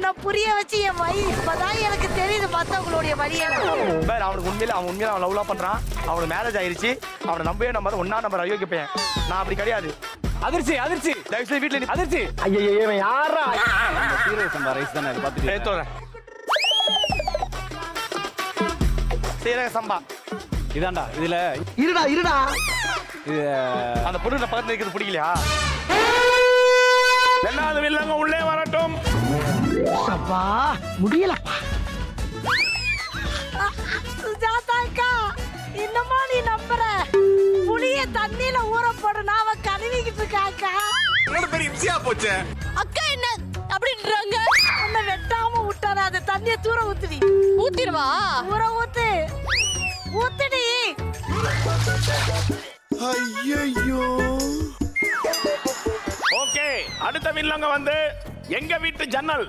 நான் புரிய வச்சு என் வழி இப்பதான் எனக்கு தெரியுது மத்தவங்களுடைய வழியெல்லாம். பாரு, அவனுக்கு உண்மையில அவன் லவ்லாம் பண்றான். அவனுக்கு மேரேஜ் ஆயிருச்சு. அவனை நம்பவே நம்பாத ஒன்னா நம்பர் அயோக்கிய பையன். நான் அப்படி கிடையாது. அதிர்ச்சி அதிர்ச்சி தயவு செய்து வீட்டுல நீ அதிர்ச்சி. ஐயோ இவன் யாரா? சீரக சம்பா ரைஸ் தானே இது பாத்துட்டு. எடுத்துறேன். சீரக சம்பா இதான்டா இதுல இருடா இருடா. இது அந்த பொண்ணு பக்கத்துல இருக்கிறது பிடிக்கலையா? ரெண்டாவது வில்லங்க உள்ளே வரட்டும். அப்பா முடியலப்பா. சுஜாதாக்கா இன்னமா நீ நம்புற புளிய தண்ணியில ஊற போடுனா அவ கழுவிக்கிட்டு இருக்காக்கா. பெரிய இம்சியா போச்சு. அக்கா என்ன அப்படின்றாங்க? உன்னை வெட்டாம விட்டாரு. அது தண்ணிய தூர ஊத்துடி. ஊத்திடுவா? ஊற ஊத்து ஊத்துடி. ஐயோ. ஓகே, அடுத்த வில்லங்க வந்து எங்க வீட்டு ஜன்னல்.